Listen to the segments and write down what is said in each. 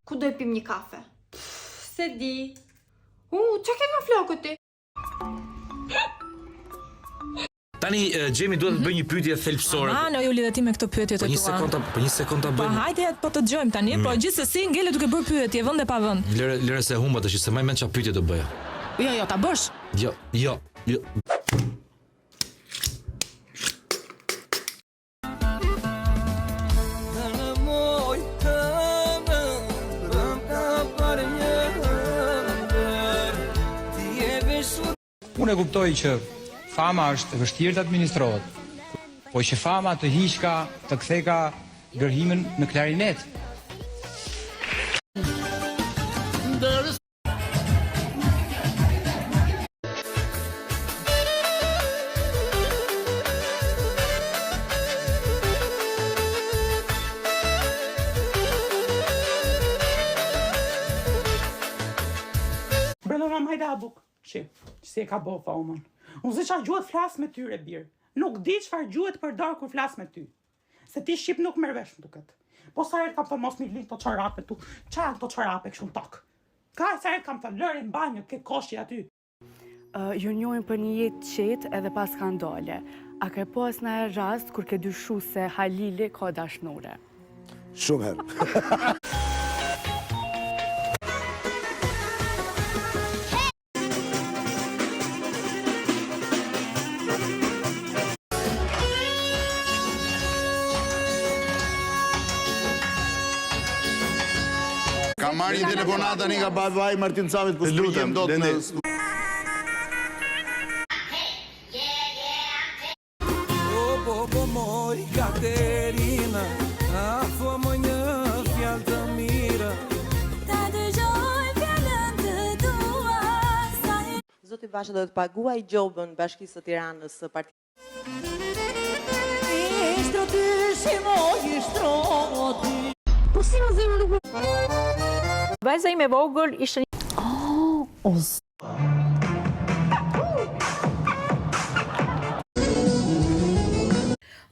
Ku do e pim një kafe? Se di. Qa ke nga flokët ti? Tani Gjemi duhet të bëj një pyetje thelbësore. Në ju lidhet ti me këto pyetje të tua. Po një sekond ta bëj. Po hajde po të dëgjojmë tani, po gjithsesi ngele duke bërë pyetje vend e pa vend. Lëre se humba tash, se më mend çfarë pyetje do bëja. Jo, ta bësh. Jo. Unë e kuptoj që fama është vështirë të administrohet, po që fama të hiqka, të ktheka gërhimin në klarinet. Brëllona majda abuk, që si e ka bo famën. Unë zë qa gjuhet flas me ty, Rebir. Nuk di çfarë gjuhet përdor kur flas me ty. Se ti shqip nuk merr vesh më duket. Po sa herë kam thënë mos mi lin to çorape tu. Çfarë janë to çorape kështu tok? Ka sa herë kam thënë lëre në banjë ke koshi aty. Ju njohin për një jetë qetë edhe pas skandale. A ke pas në rast kur ke dyshu se Halili ka dashnore? Shumë herë. Ka marrë një telefonat tani nga babai Martin Camit për lutem dot në Po moj Katerina, afo më një fjalë të mirë. Ta dëgjoj fjalën të tua. Zoti Basha do të paguaj gjobën Bashkisë së Tiranës së partisë. Po si më zemë nuk... Vajza ime vogël ishte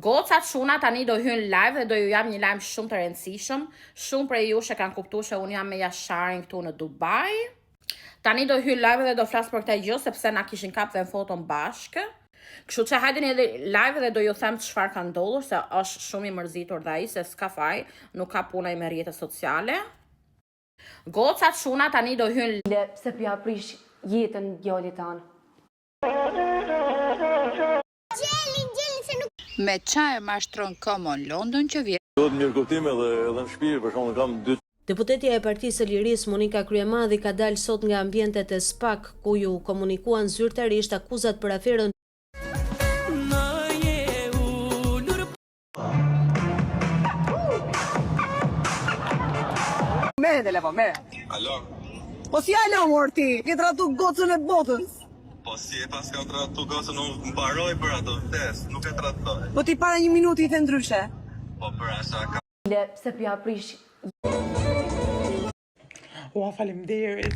Gocat shuna tani do hyn live dhe do ju jam një lajm shumë të rëndësishëm. Shumë prej jush e kanë kuptuar se unë jam me Jasharin këtu në Dubai. Tani do hyn live dhe do flas për këtë gjë sepse na kishin kap dhe në foton bashkë. Kështu që hajdeni edhe live dhe do ju them çfarë ka ndodhur, se është shumë i mërzitur dhe ai se s'ka faj, nuk ka punaj me rrjetet sociale. Gocat shuna tani do hyn Se pja prish jetën djalit tanë. Me qa e mashtron Common London që vjen. Duhet mirë kuptim edhe në shtëpi, për shembull kam 2. Deputetja e Partisë së Lirisë Monika Kryemadhi ka dalë sot nga ambientet e SPAK, ku ju komunikuan zyrtarisht akuzat për aferën Mere telefon, mere. Alo. Po si alo morti, ke tratu gocën e botës. Po si e pas kam tratu gocën, unë mbaroj për ato test, nuk e tratoj. Po ti para një minuti i the ndryshe. Po për asa ka. Se pja prish... Ua, faleminderit.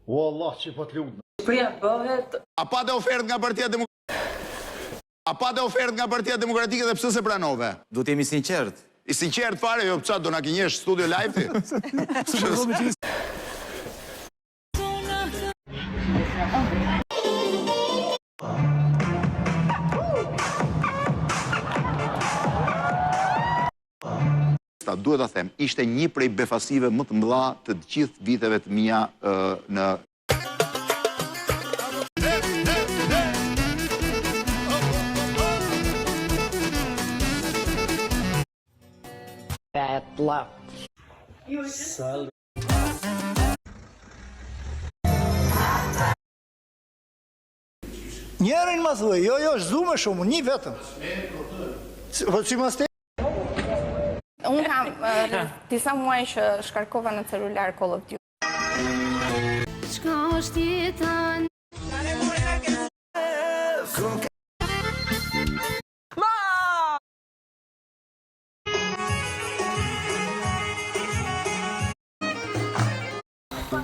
Wallah që po të lutem. Shpria bëhet. A pa të ofertë nga Partia Demokratike dhe pse se pranove? Duhet jemi sinqert. I sinqert fare, jo çfarë do na kinjesh studio live ti? Duhet ta them, ishte një prej befasive më të mëdha të gjithë viteve të mia në Bad luck. Njerin ma thuaj, jo, zhume shumë, një vetëm. Po që ma ste? Unë kam disa muaj që shkarkova në celular Call of Duty. Shka është jetën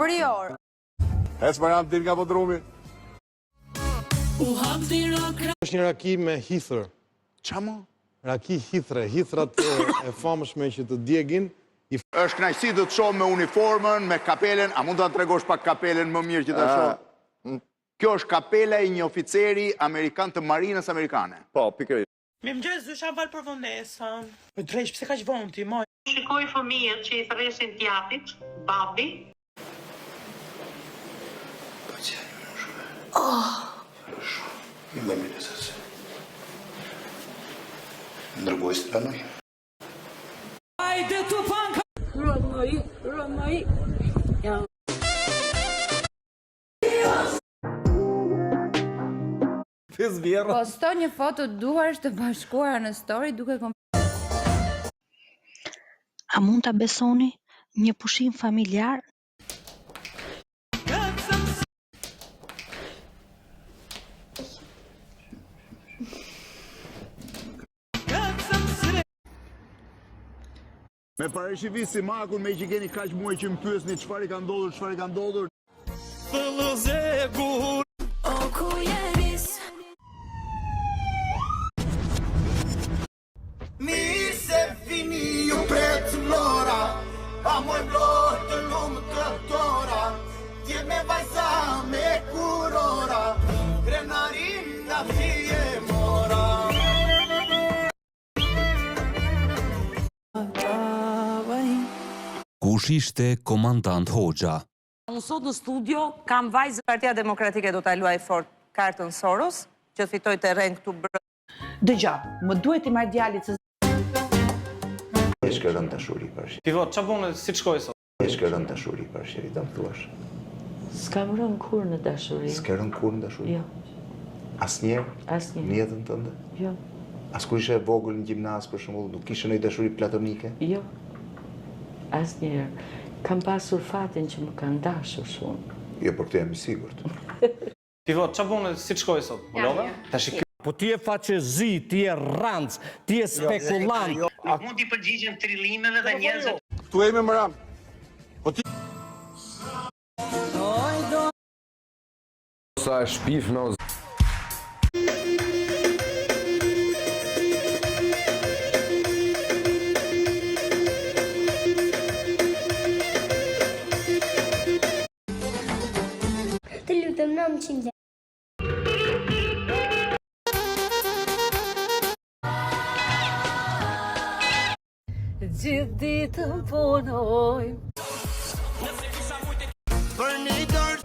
Prior. Maran dil nga podrumi. Është një raki me hithr. Çamo? Raki hitre, hitrat e famshme që të djegin. Është kënaqësi të të shoh me uniformën, me kapelen. A mund ta tregosh pak kapelen më mirë që ta shoh? Kjo është kapela e një oficeri amerikan të marinës amerikane. Po, pikërisht. Mirëmëngjes, dysha val për vonesën. Me drejt, pse kaq vonë ti, moj? Shikoj fëmijët që i thresin tjapit, babi. Më mirë se se. Ndërgoj stranoj. Hajde tu panka. Rëmëri. Ja. Posto një foto duarsh të bashkuara në story duke A mund ta besoni një pushim familjar? Me parashivi si makun, me që keni kaq muaj që më pyesni çfarë ka ndodhur, Mi se fini ju pret mlora, a moj blot të lumë traktora, tjet me vajza me kurora, krenarin nga fije mora. Kush ishte komandant Hoxha? Unë sot në studio kam vajzë. Partia Demokratike do ta luaj fort kartën Soros, që fitoj terren këtu brenda. Dëgja, më duhet i marr djalit se Shkërën dashuri përsh. Pivot, çfarë bën si shkoi sot? Shkërën dashuri përsh, ta më thuash. S'kam rënë kur në dashuri. S'kërën kur në dashuri? Jo. Asnjëherë? Asnjëherë. Në jetën tënde? Jo. As kur ishe vogël në gjimnaz për shembull, nuk kishe ndonjë dashuri platonike? Jo. Asnjëherë. Kam pasur fatin që më kanë dashur shumë. Jo, por këtë jam i sigurt. Pivot, çfarë bën si shkoi sot? Ulova? Tash Po ti e faqezi, ti e rancë, ti e spekulant. Nuk mund t'i përgjigjem trillimeve dhe njerëzve. Tu jemi më ram. Po ti Sa e shpif në Të lutem 900 lekë. Gjithë ditën punoj. Për një dorë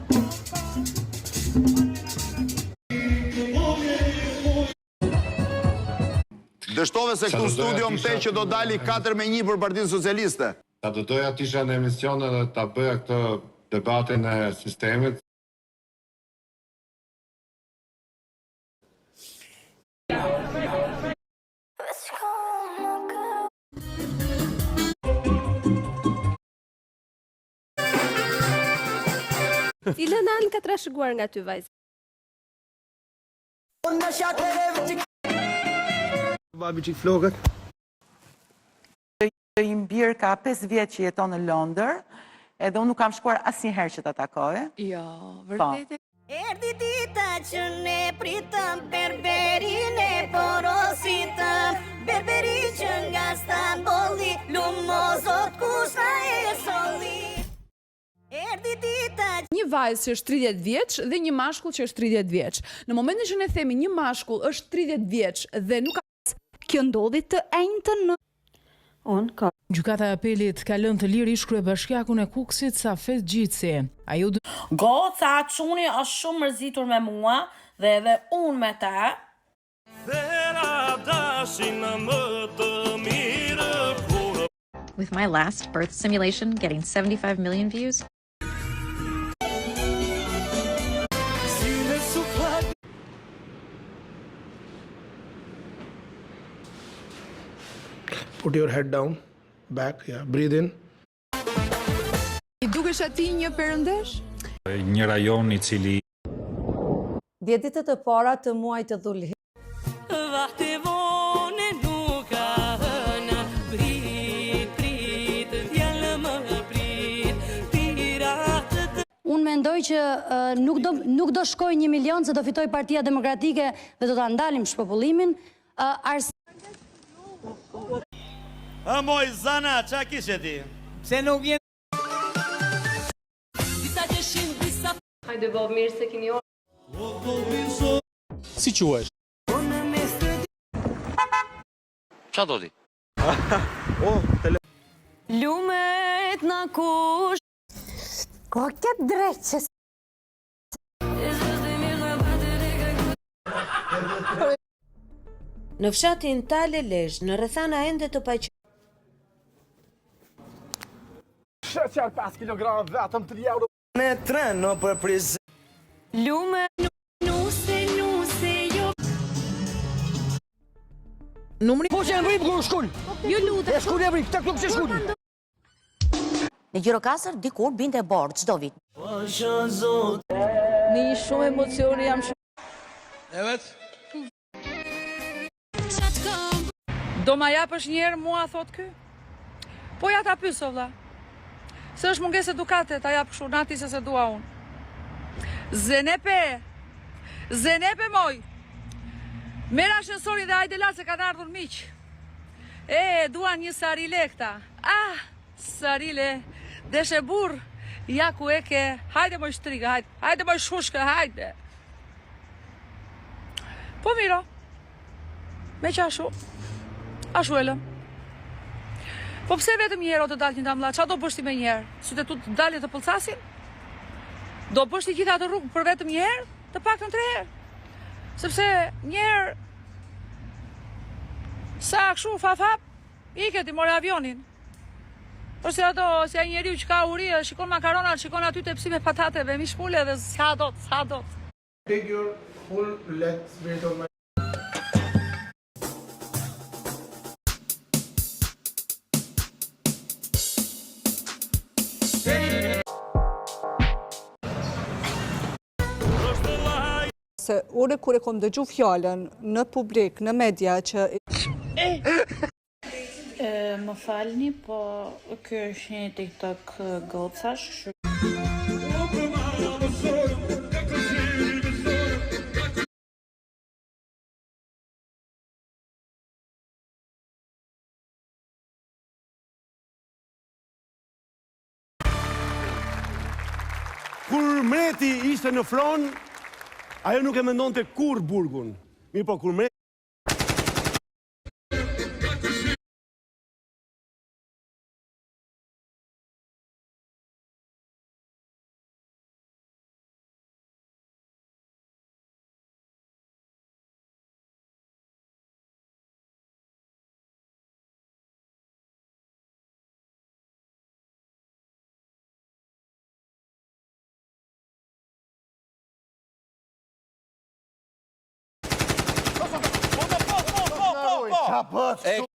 Dështove se këtu studio më the që do dali 4-1 për Partinë Socialiste. Ta do doja të isha në emision edhe ta bëja këtë debatin e sistemit. Cilën anë ka trashëguar nga ty vajzë? Babi çik flokët. i mbir ka 5 vjet që jeton në Londër, edhe unë nuk kam shkuar asnjëherë që ta takoj. Jo, vërtet. Erdi dita që ne pritëm, berberin e porositëm, berberi që nga Stambolli, lumozot kusa e solli. Erdi dita Një vajzë që është 30 vjeç dhe një mashkull që është 30 vjeç. Në momentin që ne themi një mashkull është 30 vjeç dhe nuk ka, kjo ndodhi të enjtën në Gjykata e apelit ka lënë të lirë ish kryebashkiakun e Kukësit Safet Gjitsi. Goca, çuni është shumë mërzitur me mua dhe edhe unë me ta. With my last birth simulation getting 75 million views. Put your head down, back, yeah, breathe in. I dukesh ati një perëndesh? Një rajon I cili 10 ditët e para të muajit të Dhul. që nuk do shkoj 1 milion se do fitoj Partia Demokratike dhe do ta ndalim shpopullimin. Moj zana, qa kishe ti? Pse nuk vjen? Hajde bo, mirë se keni orë. Si quesh? Qa do ti? Lumet na kush. Ko këtë dreqës. Në fshatin Tale Lezhë, në rrethana ende të paqë. Sheqer 5 kg vetëm 3 euro. Me treno për prizë. Lume, nuse jo. Numri? Po që në rrimë kërë shkull. Ju lutem. E shkull e rrimë, këta klukë që shkull. Në Gjirokastër dikur binte borë çdo vit. Një shumë emocioni jam shumë. Evet. Do ma japësh njerë mua, thot ky? Po ja ta pyso, vlla. Se është munges edukate, ta japë kështu, nati se dua unë. Zenepe moj. Mera shënsorin dhe hajde la se ka në ardhur miq. Dua një sarile këta. Sarile, deshe burr, ja ku e ke, hajde moj shtriga, hajde moj shushke, hajde. Po miro, me që ashu e lëm. Po pse vetëm njerë o të dalë një damla, qa do bështi me njerë? Sytë tu të dalje të pëlcasin? Do bështi gjitha të rrugë për vetëm njerë? Të pak të 3 herë? Sepse njerë, sa këshu fafap, ike ti more avionin. Por si ato, si a njeriu që ka uri, shikon makaronat, shikon aty të psi me patateve, mi shmule dhe s'ha dot. Take your full length weight on my... Se ure kur e kom dëgju fjallën në publik, në media që... Më falni, po kjo është një TikTok gocash. Kur mreti ishte në fron, ajo nuk e mendonte kur burgun. Mirë po, kur mreti... Qa pët?